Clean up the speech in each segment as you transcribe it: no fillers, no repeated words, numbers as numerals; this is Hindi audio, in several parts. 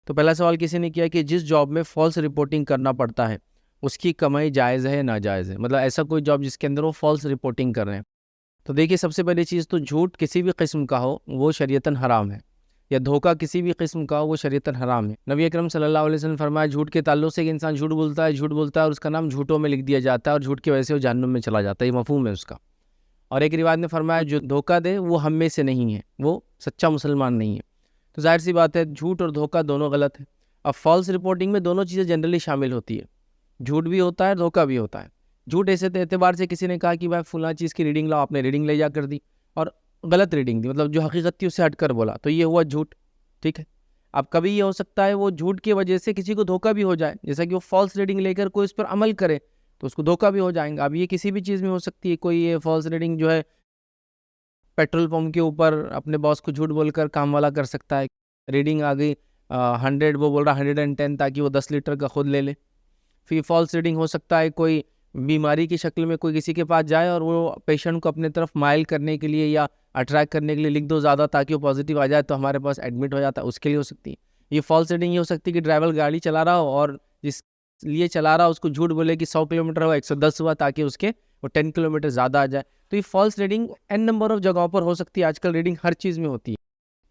तो पहला सवाल किसी ने किया कि जिस जॉब में फॉल्स रिपोर्टिंग करना पड़ता है उसकी कमाई जायज़ है नाजायज़ है, मतलब ऐसा कोई जॉब जिसके अंदर वो फॉल्स रिपोर्टिंग कर रहे हैं। तो देखिए, सबसे पहली चीज़ तो झूठ किसी भी किस्म का हो वो शरीयतन हराम है, या धोखा किसी भी किस्म का हो वो शरीयतन हराम है। नबी अकरम सल्लल्लाहु अलैहि वसल्लम फरमाया, झूठ के ताल्लुक से एक इंसान झूठ बोलता है और उसका नाम झूठों में लिख दिया जाता है और झूठ की वजह से वो जहन्नुम में चला जाता है, ये मफहूम है उसका। और एक रिवायत में फरमाया, जो धोखा दे वो हम में से नहीं है, वो सच्चा मुसलमान नहीं है। तो जाहिर सी बात है, झूठ और धोखा दोनों गलत है। अब फॉल्स रिपोर्टिंग में दोनों चीज़ें जनरली शामिल होती है, झूठ भी होता है, धोखा भी होता है। झूठ ऐसे एतबार से किसी ने कहा कि भाई फलां चीज़ की रीडिंग लाओ, आपने रीडिंग ले जा कर दी और गलत रीडिंग दी, मतलब जो हकीकत थी उससे हटकर बोला, तो ये हुआ झूठ। ठीक है। अब कभी ये हो सकता है वो झूठ की वजह से किसी को धोखा भी हो जाए, जैसा कि वो फॉल्स रीडिंग लेकर कोई इस पर अमल करे तो उसको धोखा भी हो जाएगा। अब ये किसी भी चीज़ में हो सकती है, कोई ये फॉल्स रीडिंग जो है पेट्रोल पंप के ऊपर अपने बॉस को झूठ बोलकर काम वाला कर सकता है। रीडिंग आ गई 100, वो बोल रहा 110, ताकि वो 10 लीटर का खुद ले ले। फिर फॉल्स रीडिंग हो सकता है, कोई बीमारी की शक्ल में कोई किसी के पास जाए और वो पेशेंट को अपने तरफ माइल करने के लिए या अट्रैक्ट करने के लिए लिख दो ज़्यादा ताकि वो पॉजिटिव आ जाए, तो हमारे पास एडमिट हो जाता है, उसके लिए हो सकती है। ये फॉल्स रीडिंग ये हो सकती है कि ड्राइवर गाड़ी चला रहा हो और जिस लिए चला रहा हो उसको झूठ बोले कि 100 किलोमीटर हुआ 110 हुआ, ताकि उसके वो 10 किलोमीटर ज़्यादा आ जाए। तो ये false reading n number of जगहों पर हो सकती है। आजकल रीडिंग हर चीज़ में होती है,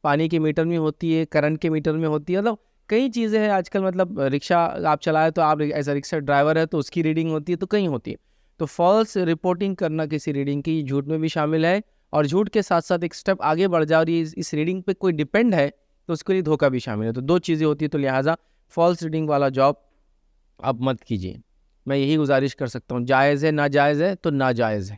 पानी के मीटर में होती है, करंट के मीटर में होती है, मतलब कई चीज़ें हैं आजकल। मतलब रिक्शा आप चलाए तो आप एज अ रिक्शा ड्राइवर है तो उसकी रीडिंग होती है, तो कहीं होती है। तो फॉल्स रिपोर्टिंग करना किसी रीडिंग की झूठ में भी शामिल है, और झूठ के साथ साथ एक स्टेप आगे बढ़ जाए और ये इस रीडिंग पे कोई डिपेंड है तो उसके लिए धोखा भी शामिल है। तो दो चीज़ें होती है, तो लिहाजा फॉल्स रीडिंग वाला जॉब आप मत कीजिए। मैं यही गुजारिश कर सकता हूँ, जायज़ है नाजायज़ है तो नाजायज़ है,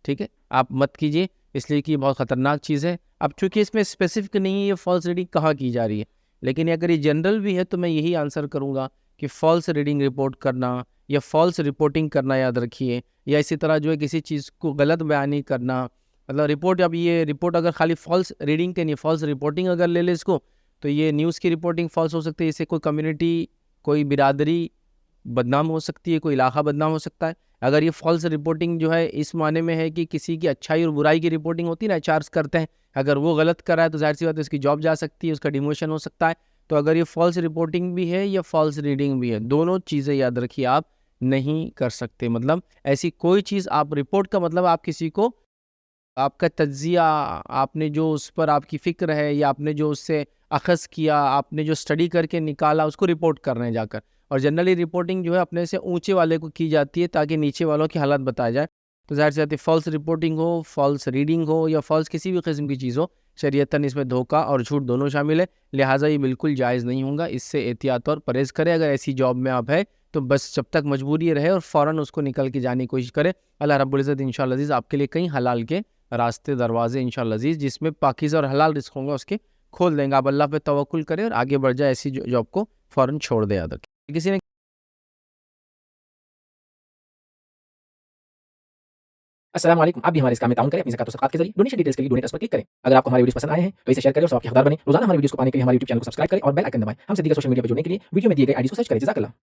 ठीक है, आप मत कीजिए, इसलिए कि बहुत ख़तरनाक चीज़ है। अब चूंकि इसमें स्पेसिफिक नहीं है ये फॉल्स रीडिंग कहाँ की जा रही है, लेकिन अगर ये जनरल भी है तो मैं यही आंसर करूँगा कि फॉल्स रीडिंग रिपोर्ट करना या फॉल्स रिपोर्टिंग करना, याद रखिए, या इसी तरह जो है किसी चीज़ को गलत बयानी करना, मतलब रिपोर्ट। अब ये रिपोर्ट अगर खाली फॉल्स रीडिंग के नहीं, फॉल्स रिपोर्टिंग अगर ले ले इसको, तो ये न्यूज़ की रिपोर्टिंग फॉल्स हो सकती है, इससे कोई कम्युनिटी, कोई बिरादरी बदनाम हो सकती है, कोई इलाका बदनाम हो सकता है। अगर ये फॉल्स रिपोर्टिंग जो है इस माने में है कि किसी की अच्छाई और बुराई की रिपोर्टिंग होती है ना, एचआर्स करते हैं, अगर वो गलत कर रहा है तो जाहिर सी बात है उसकी जॉब जा सकती है, उसका डिमोशन हो सकता है। तो अगर ये फॉल्स रिपोर्टिंग भी है या फॉल्स रीडिंग भी है, दोनों चीज़ें याद रखिए आप नहीं कर सकते। मतलब ऐसी कोई चीज़ आप रिपोर्ट का मतलब आप किसी को, आपका तज्ज़िया, आपने जो उस पर आपकी फ़िक्र है या आपने जो उससे अख़ज़ किया, आपने जो स्टडी करके निकाला, उसको रिपोर्ट कर रहे हैं जाकर। और जनरली रिपोर्टिंग जो है अपने से ऊँचे वाले को की जाती है ताकि नीचे वालों की हालत बताया जाए। तो ज़ाहिर-सी बात है, फ़ॉल्स रिपोर्टिंग हो, फ़ॉल्स रीडिंग हो या फ़ॉल्स किसी भी किस्म की चीज़ हो, शरीयतन इसमें धोखा और झूठ दोनों शामिल है। लिहाजा ये बिल्कुल जायज़ नहीं होगा, इससे एहतियात और परहेज़ करें। अगर ऐसी जॉब में आप हैं तो बस जब तक मजबूरी रहे और फ़ौरन उसको निकल के जाने की कोशिश करें। अल्लाह रब्बुल इज़्ज़त इंशाअल्लाह अज़ीज़ आपके लिए कई हलाल के रास्ते, दरवाज़े इंशाअल्लाह अज़ीज़ जिसमें पाकीज़ा और हलाल रिज़्क होंगे उसके खोल देंगे। आप अल्लाह पे तवक्कुल करें और आगे बढ़ जाए, ऐसी जॉब को फ़ौरन छोड़ दें, याद रखें। किसी ने अस्सलाम वालेकुम। आप भी हमारे इस काम में ताउन करें अपनी ज़कात और सदक़ात के ज़रिए। डोनेशन डिटेल्स के लिए डोनेट पर क्लिक करें। अगर आपको हमारे वीडियोज़ पसंद आए हैं तो इसे शेयर करें और सबके हक़दार बनें। रोज़ाना हमारे वीडियोज़ को पाने के लिए हमारे यूट्यूब चैनल को सब्सक्राइब करें और बेल आइकन दबाएँ। हमसे दीगर सोशल मीडिया पर जुड़ने के लिए वीडियो में दिए गए आईडी को सर्च करें। जज़ाकल्लाह।